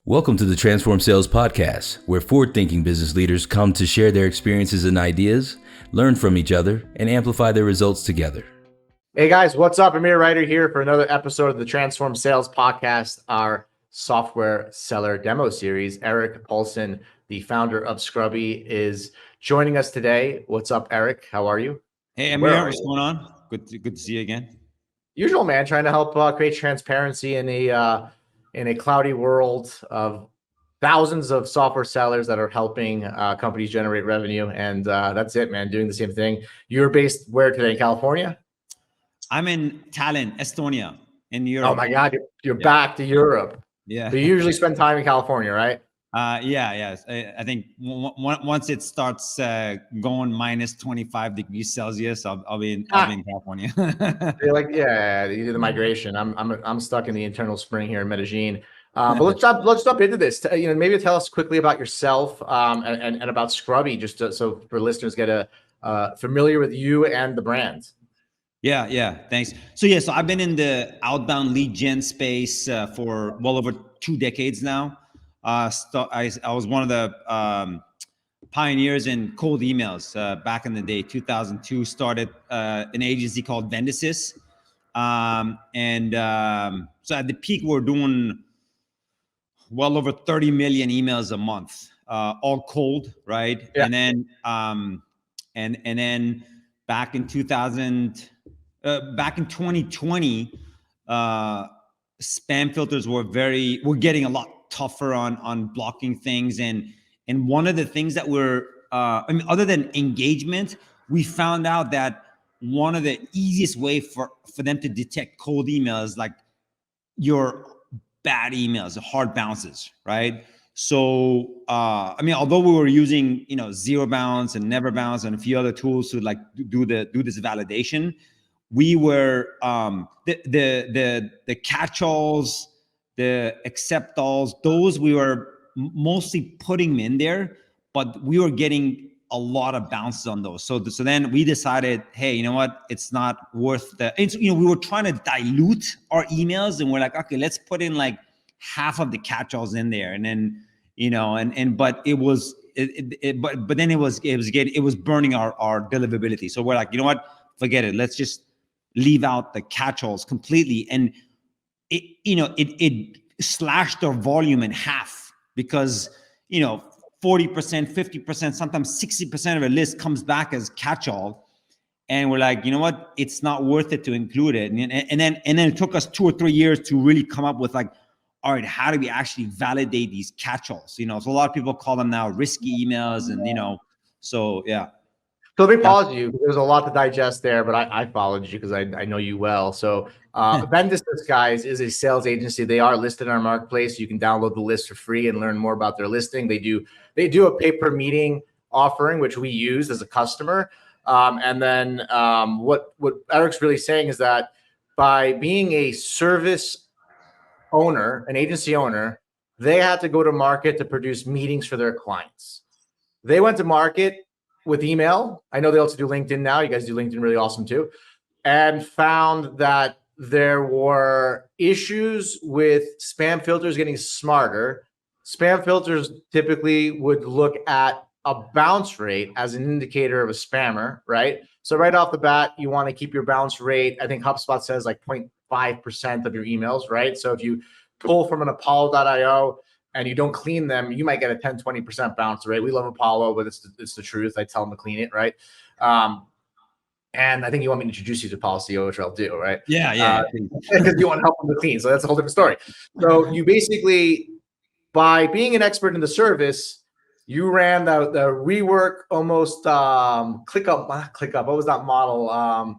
Welcome to the Transform Sales Podcast, where forward-thinking business leaders come to share their experiences and ideas, learn from each other, and amplify their results together. Hey guys, what's up? Amir Ryder here for another episode of the Transform Sales Podcast, our software seller demo series. Eric Paulson, the founder of Scrubby, is joining us today. What's up, Eric? How are you? Hey, Amir, what's going on? Good to see you again. Usual, man. Trying to help create transparency in a cloudy world of thousands of software sellers that are helping companies generate revenue, and that's it, man. Doing the same thing. You're based where today? In California? I'm in Tallinn, Estonia, in Europe. Oh my God, you're back to Europe. Yeah. But you usually spend time in California, right? Yeah. I think once it starts going minus 25 degrees Celsius, I'll be in California. You're like, yeah, you do the migration. I'm stuck in the internal spring here in Medellin. But let's jump into this. Maybe tell us quickly about yourself and about Scrubby, just so for listeners get familiar with you and the brand. Yeah. Thanks. So I've been in the outbound lead gen space for well over 2 decades now. I was one of the pioneers in cold emails back in the day. 2002, started an agency called Vendisys. So at the peak, we're doing well over 30 million emails a month, all cold, right? Yeah. And then back in 2020, spam filters were getting a lot tougher on blocking things. And one of the things that other than engagement, we found out that one of the easiest way for them to detect cold emails, like your bad emails, the hard bounces, right? So, although we were using, zero bounce and never bounce and a few other tools to like do this validation, we were the catch-alls, the accept-alls, those we were mostly putting in there, but we were getting a lot of bounces on those. So then we decided, hey, you know what? It's not worth we were trying to dilute our emails, and we're like, okay, let's put in like half of the catch-alls in there, and then but it was burning our deliverability. So we're like, you know what? Forget it. Let's just leave out the catch-alls completely, and it slashed our volume in half because 40%, 50%, sometimes 60% of a list comes back as catch-all, and we're like, you know what? It's not worth it to include it. And then it took us 2 or 3 years to really come up with like, all right, how do we actually validate these catch-alls? So a lot of people call them now risky emails, and so yeah. So let me pause you. There's a lot to digest there, but I followed you because I know you well. So Vendisys, guys, is a sales agency. They are listed in our marketplace. You can download the list for free and learn more about their listing. They do a pay-per-meeting offering, which we use as a customer. And then what Eric's really saying is that by being a service owner, an agency owner, they had to go to market to produce meetings for their clients. They went to market with email. I know they also do LinkedIn now. You guys do LinkedIn really awesome too. And found that there were issues with spam filters getting smarter. Spam filters typically would look at a bounce rate as an indicator of a spammer, right? So right off the bat, you want to keep your bounce rate. I think HubSpot says like 0.5% of your emails, right? So if you pull from an Apollo.io and you don't clean them, you might get a 10, 20% bounce rate. We love Apollo, but it's the truth. I tell them to clean it, right? And I think you want me to introduce you to Policy, which I'll do, right? Yeah. Because you want to help them to clean. So that's a whole different story. So you basically, by being an expert in the service, you ran the rework almost ClickUp. What was that model?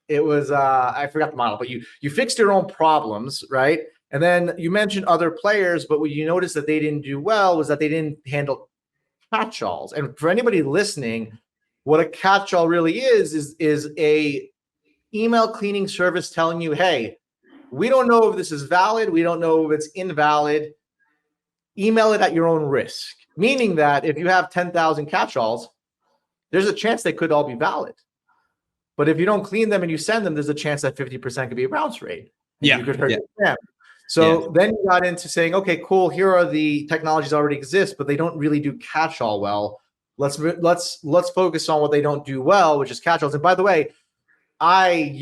It was I forgot the model, but you fixed your own problems, right? And then you mentioned other players, but what you noticed that they didn't do well was that they didn't handle catch-alls. And for anybody listening, what a catch-all really is a email cleaning service telling you, hey, we don't know if this is valid. We don't know if it's invalid. Email it at your own risk. Meaning that if you have 10,000 catch-alls, there's a chance they could all be valid. But if you don't clean them and you send them, there's a chance that 50% could be a bounce rate. Yeah. You could hurt them. So then you got into saying, okay, cool. Here are the technologies already exist, but they don't really do catch-all well. Let's focus on what they don't do well, which is catch-alls. And by the way, I'm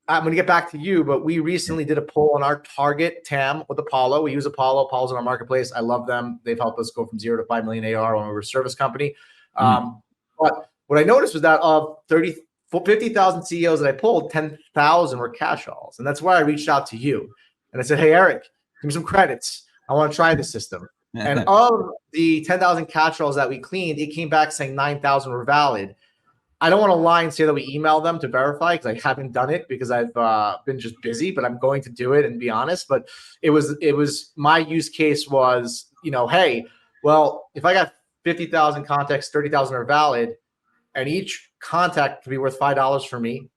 going to get back to you, but we recently did a poll on our target TAM with Apollo. We use Apollo. Apollo's in our marketplace. I love them. They've helped us go from 0 to 5 million AR when we were a service company. But what I noticed was that of 50,000 CEOs that I polled, 10,000 were catch-alls. And that's why I reached out to you. And I said, hey, Eric, give me some credits. I want to try the system. And of the 10,000 catch-alls that we cleaned, it came back saying 9,000 were valid. I don't want to lie and say that we emailed them to verify because I haven't done it because I've been just busy, but I'm going to do it and be honest. But it was my use case was, hey, well, if I got 50,000 contacts, 30,000 are valid, and each contact could be worth $5 for me,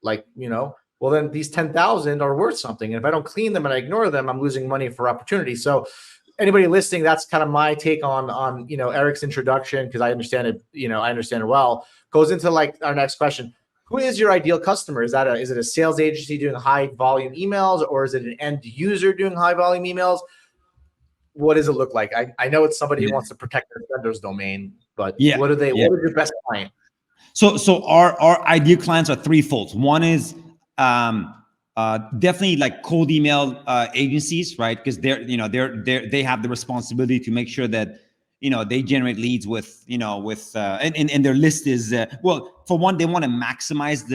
well, then these 10,000 are worth something. And if I don't clean them and I ignore them, I'm losing money for opportunity. So anybody listening, that's kind of my take on Eric's introduction, because I understand it, I understand it well. Goes into our next question. Who is your ideal customer? Is it a sales agency doing high volume emails, or is it an end user doing high volume emails? What does it look like? I know it's somebody who wants to protect their vendor's domain, but what is your best client? So our ideal clients are threefold. One is definitely like cold email agencies, right? Because they have the responsibility to make sure that they generate leads with and their list is well, for one, they want to maximize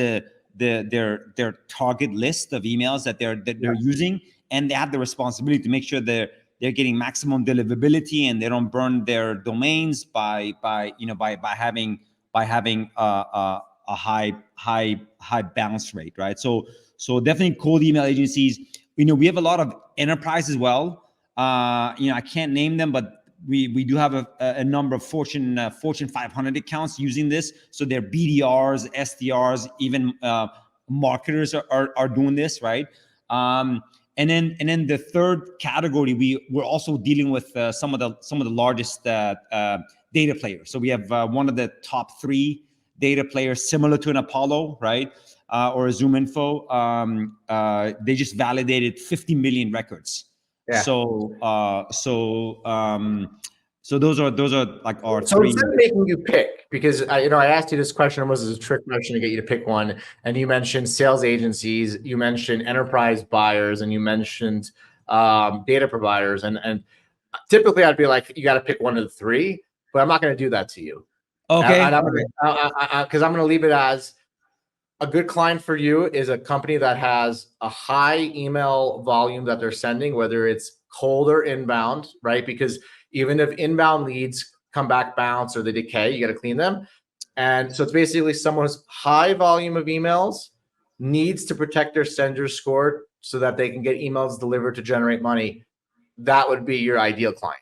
their target list of emails that they're using, and they have the responsibility to make sure they're getting maximum deliverability and they don't burn their domains by having a high bounce rate, right? So definitely cold email agencies. We have a lot of enterprise as well. I can't name them, but we do have a number of Fortune 500 accounts using this. So they're BDRs, SDRs, even marketers are doing this, right? And then the third category, we're also dealing with some of the largest data players. So we have one of the top 3 data players, similar to an Apollo, right? Or a ZoomInfo. They just validated 50 million records. Yeah. So those are like our 3. So instead of making you pick, because I asked you this question almost as a trick question to get you to pick one, and you mentioned sales agencies, you mentioned enterprise buyers, and you mentioned data providers, and typically I'd be like, you got to pick one of the 3, but I'm not going to do that to you. Okay. Because I'm going to leave it as a good client for you is a company that has a high email volume that they're sending, whether it's cold or inbound, right? Because even if inbound leads come back bounce or they decay, you got to clean them. And so it's basically someone who's high volume of emails, needs to protect their sender score so that they can get emails delivered to generate money. That would be your ideal client.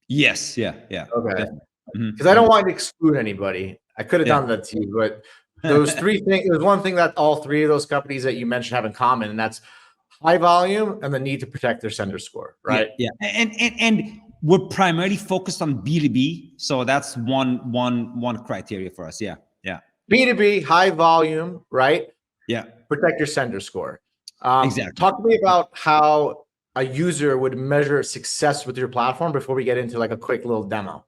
Yes. Yeah. Okay. Because I don't want to exclude anybody. I could have done that to you, but those 3 things, there's one thing that all 3 of those companies that you mentioned have in common, and that's high volume and the need to protect their sender score, right? Yeah. And we're primarily focused on B2B. So that's one criteria for us. Yeah. B2B, high volume, right? Yeah. Protect your sender score. Exactly. Talk to me about how a user would measure success with your platform before we get into like a quick little demo.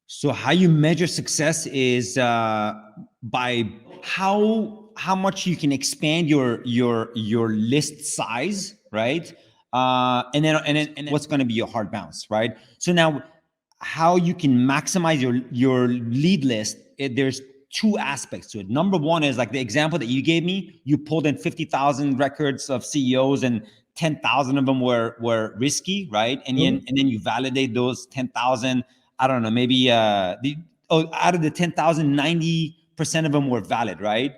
So how you measure success is by how much you can expand your list size, right? And then what's going to be your hard bounce, right? So now, how you can maximize your lead list? There's 2 aspects to it. Number one is like the example that you gave me. You pulled in 50,000 records of CEOs, and 10,000 of them were risky, right? And then you validate those 10,000. I don't know, maybe out of the 10,000, 90% of them were valid, right?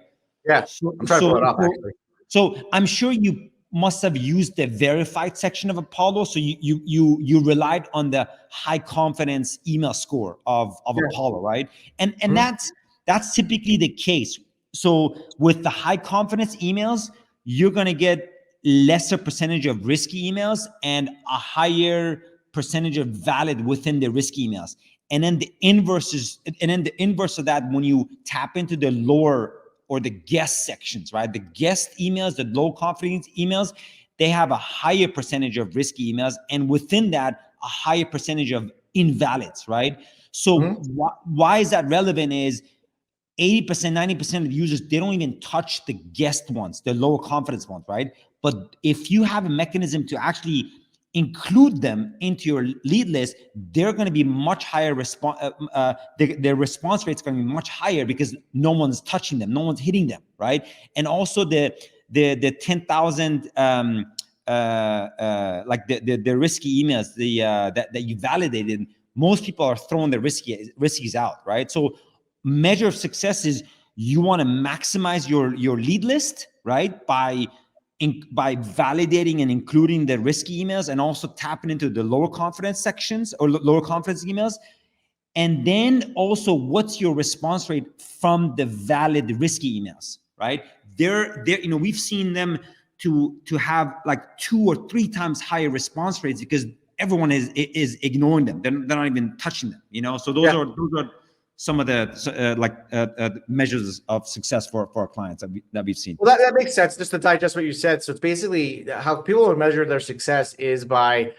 Yeah, I'm trying to pull it up actually. So I'm sure you must have used the verified section of Apollo. So you relied on the high confidence email score of Apollo, right? And that's typically the case. So with the high confidence emails, you're gonna get lesser percentage of risky emails and a higher percentage of valid within the risky emails. And then the inverse of that, when you tap into the lower or the guest sections, right? The guest emails, the low confidence emails, they have a higher percentage of risky emails, and within that, a higher percentage of invalids, right? So why is that relevant is 80%, 90% of users, they don't even touch the guest ones, the lower confidence ones, right? But if you have a mechanism to actually include them into your lead list, they're going to be much higher response. Their response rate's going to be much higher because no one's touching them, no one's hitting them, right? And also the 10,000 like the risky emails, that you validated. Most people are throwing the riskies out, right? So measure of success is you want to maximize your lead list, right? By validating and including the risky emails, and also tapping into the lower confidence sections or lower confidence emails. And then also, what's your response rate from the valid risky emails, right? They're we've seen them to have like 2 or 3 times higher response rates because everyone is ignoring them. They're not even touching them, So those are some of the measures of success for our clients that we've seen. Well, that makes sense. Just to digest what you said. So it's basically how people will measure their success is by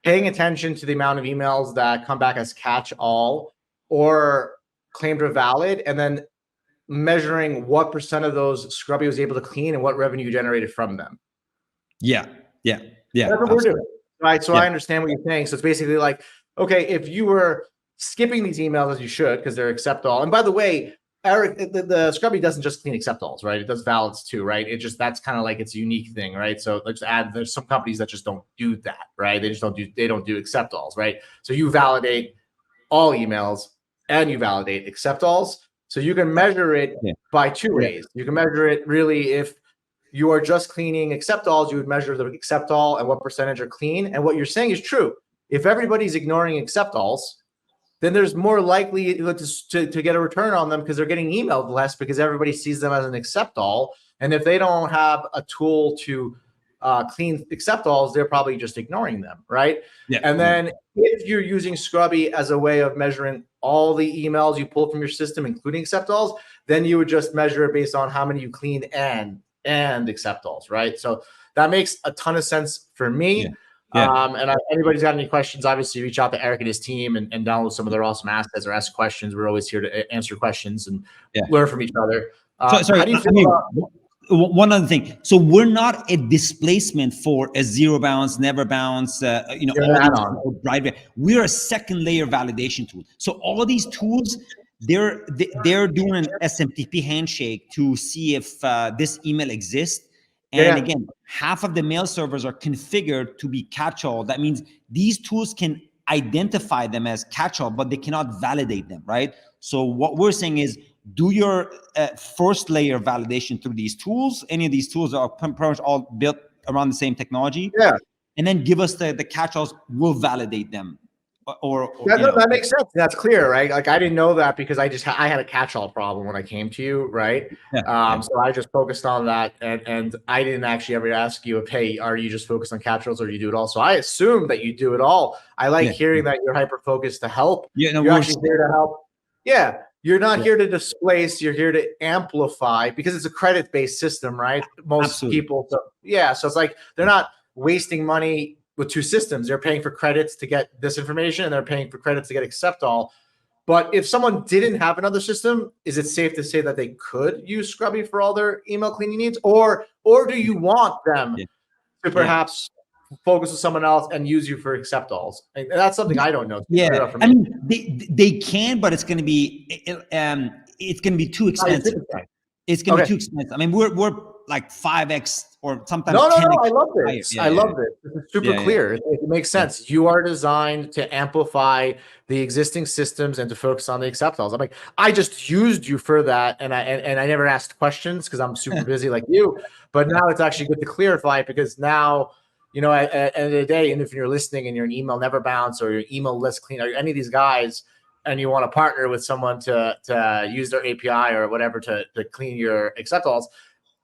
paying attention to the amount of emails that come back as catch-all or claimed or valid, and then measuring what % of those Scrubby was able to clean and what revenue generated from them. Yeah. That's what we're doing, right? So I understand what you're saying. So it's basically like, okay, if you were skipping these emails, as you should, because they're accept all. And by the way, Eric, the Scrubby doesn't just clean accept alls, right? It does valids too, right? It just, that's kind of like its unique thing, right? So let's add, there's some companies that just don't do that, right? They don't do accept alls, right? So you validate all emails and you validate accept alls. So you can measure it by 2 ways. You can measure it really if you are just cleaning accept alls, you would measure the accept all and what percentage are clean. And what you're saying is true. If everybody's ignoring accept alls, then there's more likely to get a return on them because they're getting emailed less because everybody sees them as an accept all. And if they don't have a tool to clean accept alls, they're probably just ignoring them, right? Yeah. And then if you're using Scrubby as a way of measuring all the emails you pull from your system, including accept alls, then you would just measure it based on how many you clean and accept alls, right? So that makes a ton of sense for me. And anybody's got any questions, obviously reach out to Eric and his team and download some of their awesome assets or ask questions. We're always here to answer questions and learn from each other. Sorry, how do you feel one other thing. So we're not a displacement for a zero bounce, never bounce, we're a second layer validation tool. So all these tools, they're doing an SMTP handshake to see if this email exists. And again, half of the mail servers are configured to be catch-all. That means these tools can identify them as catch-all, but they cannot validate them, right? So what we're saying is do your first layer validation through these tools. Any of these tools are pretty much all built around the same technology. Yeah. And then give us the catch-alls, we'll validate them. That makes sense. That's clear, right? Like I didn't know that because I had a catch-all problem when I came to you, right? So I just focused on that, and I didn't actually ever ask you, hey, are you just focused on catch-alls or do you do it all? So I assume that you do it all. I like hearing that you're hyper-focused to help. You're actually here to help. Yeah, you're not here to displace. You're here to amplify because it's a credit-based system, right? Most people, so it's like they're not wasting money with 2 systems. They're paying for credits to get this information and they're paying for credits to get accept all. But if someone didn't have another system, is it safe to say that they could use Scrubby for all their email cleaning needs? Or do you want them to perhaps focus with someone else and use you for accept alls? And that's something I don't know. I mean, they can, but it's going to be too expensive. It's going to be too expensive. I mean, we're like 5x or sometimes. No, I love this. I love this. It's super clear. It makes sense. You are designed to amplify the existing systems and to focus on the accept alls. I'm like, I just used you for that, and I never asked questions because I'm super busy like you. But now it's actually good to clarify it because now, at the end of the day, and if you're listening and you're an email never bounce or your email list clean or any of these guys, and you want to partner with someone to use their API or whatever to clean your accept alls,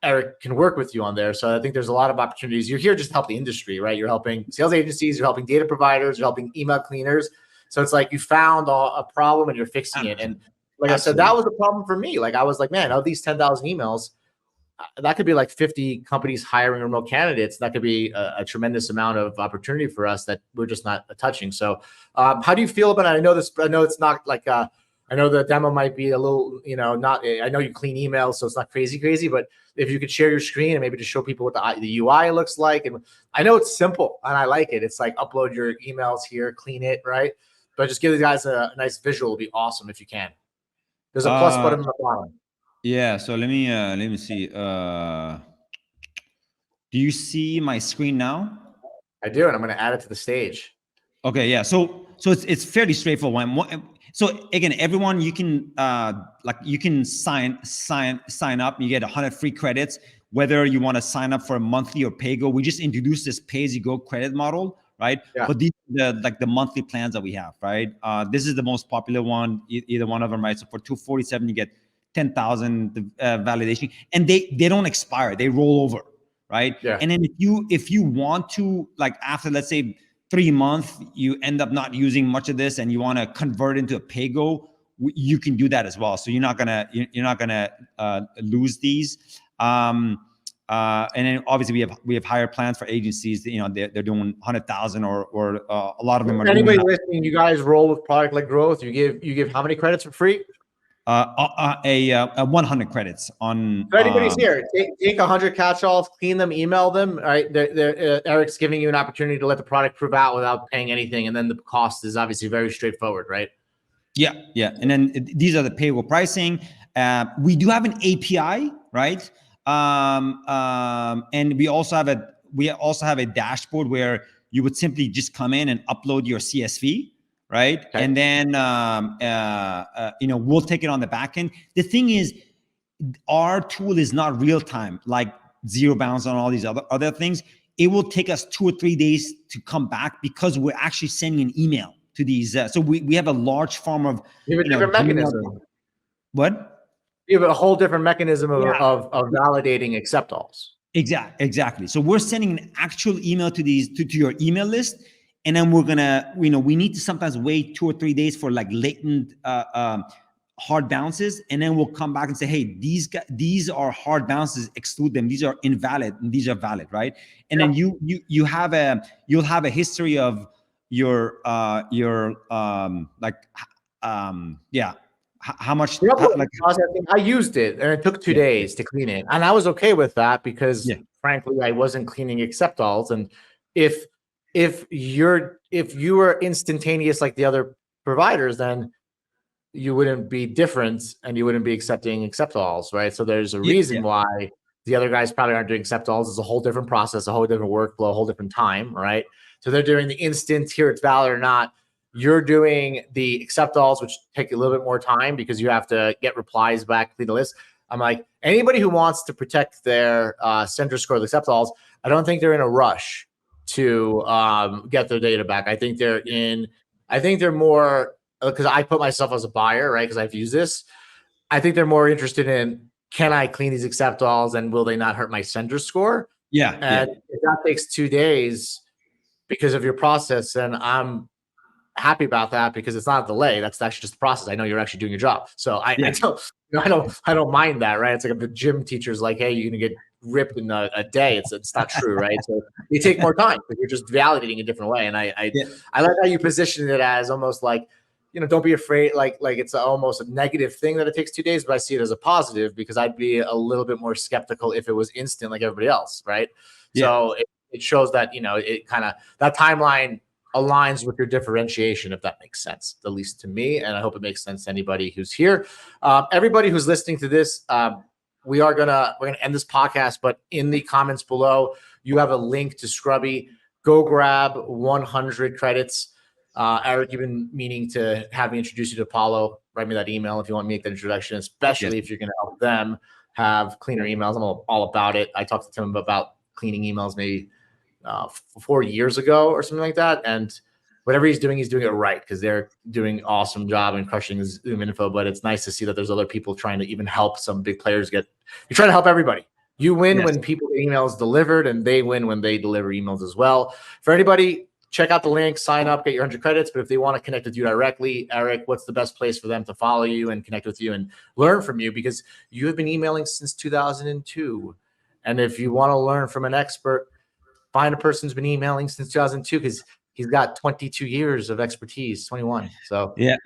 Eric can work with you on there. So I think there's a lot of opportunities. You're here just to help the industry, right? You're helping sales agencies, you're helping data providers, you're helping email cleaners. So it's like you found a problem and you're fixing it. And like I said, that was a problem for me. Like I was like, man, of these 10,000 emails, that could be like 50 companies hiring remote candidates. That could be a tremendous amount of opportunity for us that we're just not touching. So how do you feel about it? I know it's not like, I know the demo might be a little, not, I know you clean emails, so it's not crazy, but if you could share your screen and maybe just show people what the UI looks like. And I know it's simple and I like it. It's like upload your emails here, clean it, right? But just give the guys a nice visual. It'll be awesome if you can. There's a plus button on the bottom. Yeah. So let me see. Do you see my screen now? I do, and I'm going to add it to the stage. Okay. Yeah. So it's fairly straightforward. So again, everyone, you can you can sign up. You get 100 free credits, whether you want to sign up for a monthly or pay go. We just introduced this pay as you go credit model, right? Yeah. But these are the monthly plans that we have, right? This is the most popular one, either one of them, right? So for $247, you get 10,000 validation, and they don't expire; they roll over, right? Yeah. And then if you want to, like, after, let's say, 3 months, you end up not using much of this and you want to convert into a pay go, you can do that as well. So you're not gonna lose these. And then obviously we have higher plans for agencies. They're doing 100,000 or a lot of them are. Anybody listening, you guys roll with product-led growth. You give how many credits for free? 100 credits on. So anybody's here, take 100 catch-alls, clean them, email them. All right, Eric's giving you an opportunity to let the product prove out without paying anything, and then the cost is obviously very straightforward, right? Yeah. And then these are the payable pricing. We do have an API, right? And we also have a dashboard where you would simply just come in and upload your CSV. Right. Okay. And then, we'll take it on the back end. The thing is, our tool is not real time, like zero bounds on all these other things. It will take us 2 or 3 days to come back because we're actually sending an email to these. So we have a large form of different mechanism. What? You have a whole different mechanism of validating accept-alls. Exactly. So we're sending an actual email to your email list. And then we're gonna, we need to sometimes wait 2 or 3 days for like latent hard bounces, and then we'll come back and say, hey, these are hard bounces, exclude them. These are invalid, and these are valid, right? And then you'll have a history of your how much. I used it, and it took 2 days to clean it, and I was okay with that because, frankly, I wasn't cleaning accept-alls, and if you were instantaneous like the other providers, then you wouldn't be different and you wouldn't be accepting accept-alls, right? So there's a reason why the other guys probably aren't doing accept-alls. It's a whole different process, a whole different workflow, a whole different time, right? So they're doing the instant, here it's valid or not. You're doing the accept-alls, which take a little bit more time because you have to get replies back, clean the list. I'm like, anybody who wants to protect their sender score of accept-alls, I don't think they're in a rush to get their data back. I think they're more, because I put myself as a buyer, right? Because I've used this. I think they're more interested in, can I clean these accept-alls and will they not hurt my sender score? And if that takes 2 days because of your process, then I'm happy about that because it's not a delay. That's actually just the process. I know you're actually doing your job. So I don't mind that, right? It's like if the gym teacher's like, hey, you're gonna get ripped in a day. It's not true, right? So you take more time, but you're just validating a different way. And I like how you position it as almost like, don't be afraid, like it's almost a negative thing that it takes 2 days, but I see it as a positive because I'd be a little bit more skeptical if it was instant like everybody else, right? So it shows that, it kind of, that timeline aligns with your differentiation, if that makes sense, at least to me. And I hope it makes sense to anybody who's here. Everybody who's listening to this, we're gonna end this podcast, but in the comments below, you have a link to Scrubby. Go grab 100 credits. Eric, you've been meaning to have me introduce you to Apollo. Write me that email if you want me to make that introduction, especially if you're going to help them have cleaner emails. I'm all about it. I talked to Tim about cleaning emails maybe 4 years ago or something like that. And whatever he's doing it right because they're doing an awesome job and crushing his Zoom info. But it's nice to see that there's other people trying to even help some big players get. You're trying to help everybody. You win when people get emails delivered, and they win when they deliver emails as well. For anybody check out the link, sign up, get your 100 credits. But if they want to connect with you directly, Eric, what's the best place for them to follow you and connect with you and learn from you? Because you have been emailing since 2002. And if you want to learn from an expert, find a person who's been emailing since 2002, because he's got 22 years of expertise, 21. So yeah.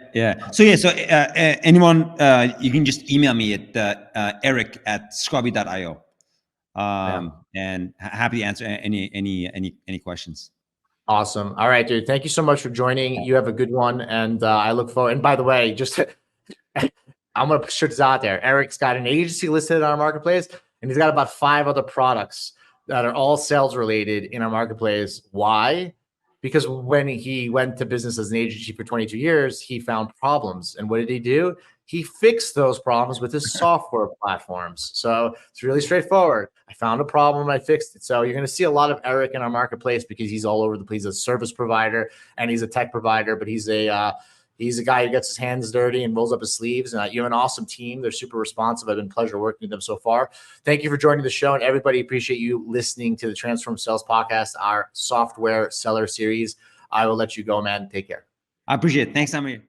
So anyone, you can just email me at eric@scrubby.io. And happy to answer any questions. Awesome. All right, dude. Thank you so much for joining. You have a good one. And I look forward. And by the way, just I'm going to put this out there. Eric's got an agency listed on our marketplace, and he's got about 5 other products that are all sales related in our marketplace. Why? Because when he went to business as an agency for 22 years, he found problems. And what did he do? He fixed those problems with his software platforms. So it's really straightforward. I found a problem, I fixed it. So you're going to see a lot of Eric in our marketplace because he's all over the place. He's a service provider and he's a tech provider, but he's a guy who gets his hands dirty and rolls up his sleeves. And you have an awesome team. They're super responsive. I've been a pleasure working with them so far. Thank you for joining the show. And everybody, appreciate you listening to the Transform Sales Podcast, our software seller series. I will let you go, man. Take care. I appreciate it. Thanks, Amir.